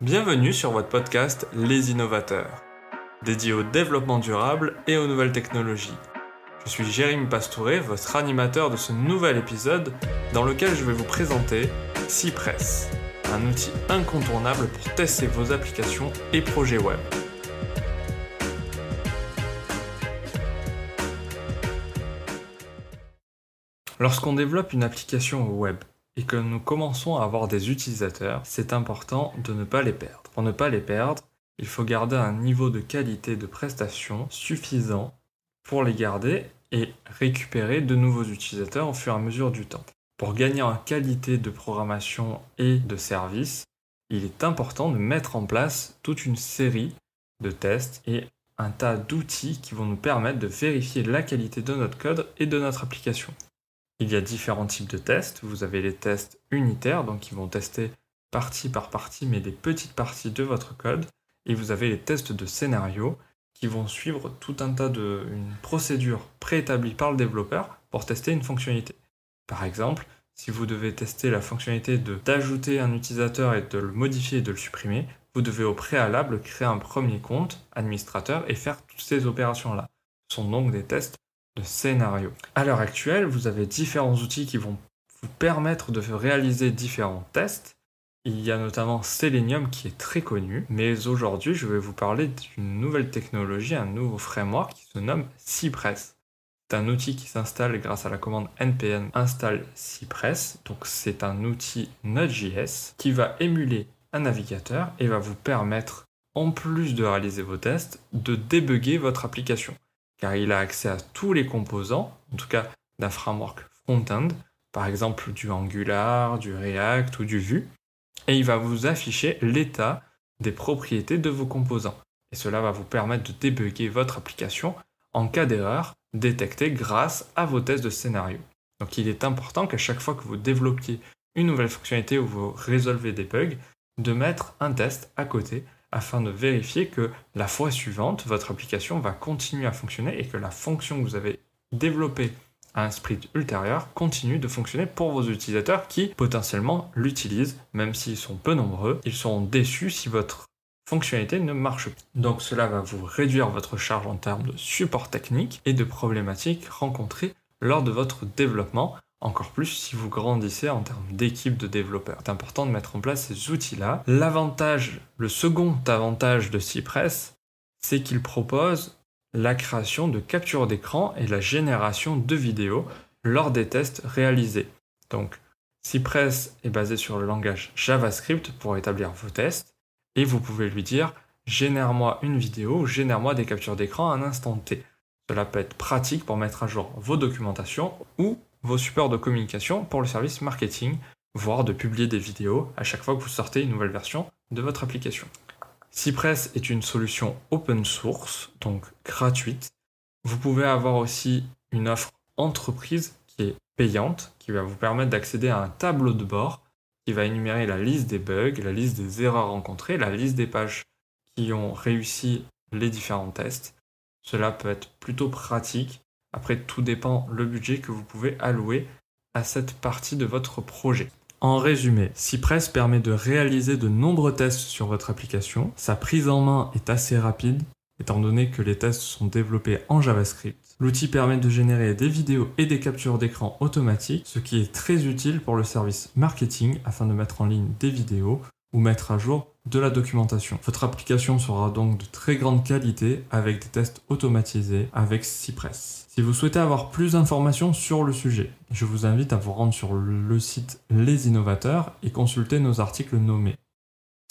Bienvenue sur votre podcast Les Innovateurs, dédié au développement durable et aux nouvelles technologies. Je suis Jérémy Pastouré, votre animateur de ce nouvel épisode dans lequel je vais vous présenter Cypress, un outil incontournable pour tester vos applications et projets web. Lorsqu'on développe une application web et que nous commençons à avoir des utilisateurs, c'est important de ne pas les perdre. Pour ne pas les perdre, il faut garder un niveau de qualité de prestation suffisant pour les garder et récupérer de nouveaux utilisateurs au fur et à mesure du temps. Pour gagner en qualité de programmation et de service, il est important de mettre en place toute une série de tests et un tas d'outils qui vont nous permettre de vérifier la qualité de notre code et de notre application. Il y a différents types de tests. Vous avez les tests unitaires, donc qui vont tester partie par partie, mais des petites parties de votre code. Et vous avez les tests de scénario qui vont suivre tout un tas une procédure préétablie par le développeur pour tester une fonctionnalité. Par exemple, si vous devez tester la fonctionnalité d'ajouter un utilisateur et de le modifier et de le supprimer, vous devez au préalable créer un premier compte administrateur et faire toutes ces opérations-là. Ce sont donc des tests de scénario. À l'heure actuelle, vous avez différents outils qui vont vous permettre de réaliser différents tests. Il y a notamment Selenium qui est très connu, mais aujourd'hui je vais vous parler d'une nouvelle technologie, un nouveau framework qui se nomme Cypress. C'est un outil qui s'installe grâce à la commande npm install Cypress. Donc c'est un outil Node.js qui va émuler un navigateur et va vous permettre, en plus de réaliser vos tests, de débugger votre application. Car il a accès à tous les composants, en tout cas d'un framework front-end, par exemple du Angular, du React ou du Vue, et il va vous afficher l'état des propriétés de vos composants. Et cela va vous permettre de débugger votre application en cas d'erreur détectée grâce à vos tests de scénario. Donc il est important qu'à chaque fois que vous développiez une nouvelle fonctionnalité ou vous résolvez des bugs, de mettre un test à côté afin de vérifier que la fois suivante, votre application va continuer à fonctionner et que la fonction que vous avez développée à un sprint ultérieur continue de fonctionner pour vos utilisateurs qui potentiellement l'utilisent, même s'ils sont peu nombreux. Ils seront déçus si votre fonctionnalité ne marche pas. Donc cela va vous réduire votre charge en termes de support technique et de problématiques rencontrées lors de votre développement. Encore plus si vous grandissez en termes d'équipe de développeurs. C'est important de mettre en place ces outils-là. Le second avantage de Cypress, c'est qu'il propose la création de captures d'écran et la génération de vidéos lors des tests réalisés. Donc, Cypress est basé sur le langage JavaScript pour établir vos tests et vous pouvez lui dire « Génère-moi une vidéo, génère-moi des captures d'écran à un instant T ». Cela peut être pratique pour mettre à jour vos documentations ou vos supports de communication pour le service marketing, voire de publier des vidéos à chaque fois que vous sortez une nouvelle version de votre application. Cypress est une solution open source, donc gratuite. Vous pouvez avoir aussi une offre entreprise qui est payante, qui va vous permettre d'accéder à un tableau de bord qui va énumérer la liste des bugs, la liste des erreurs rencontrées, la liste des pages qui ont réussi les différents tests. Cela peut être plutôt pratique. Après, tout dépend le budget que vous pouvez allouer à cette partie de votre projet. En résumé, Cypress permet de réaliser de nombreux tests sur votre application. Sa prise en main est assez rapide, étant donné que les tests sont développés en JavaScript. L'outil permet de générer des vidéos et des captures d'écran automatiques, ce qui est très utile pour le service marketing afin de mettre en ligne des vidéos ou mettre à jour de la documentation. Votre application sera donc de très grande qualité avec des tests automatisés avec Cypress. Si vous souhaitez avoir plus d'informations sur le sujet, je vous invite à vous rendre sur le site Les Innovateurs et consulter nos articles nommés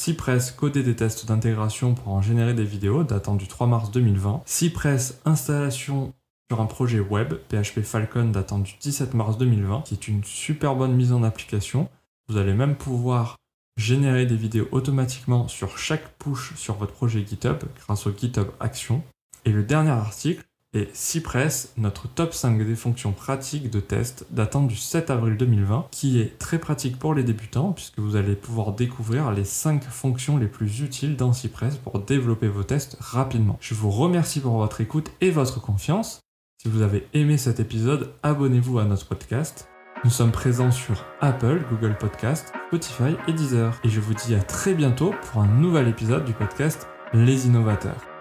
Cypress coder des tests d'intégration pour en générer des vidéos datant du 3 mars 2020, Cypress installation sur un projet web PHP Falcon datant du 17 mars 2020 qui est une super bonne mise en application. Vous allez même pouvoir générer des vidéos automatiquement sur chaque push sur votre projet GitHub grâce au GitHub Action. Et le dernier article est Cypress, notre top 5 des fonctions pratiques de test datant du 7 avril 2020, qui est très pratique pour les débutants puisque vous allez pouvoir découvrir les 5 fonctions les plus utiles dans Cypress pour développer vos tests rapidement. Je vous remercie pour votre écoute et votre confiance. Si vous avez aimé cet épisode, abonnez-vous à notre podcast Nous sommes présents sur Apple, Google Podcast, Spotify et Deezer. Et je vous dis à très bientôt pour un nouvel épisode du podcast Les Innovateurs.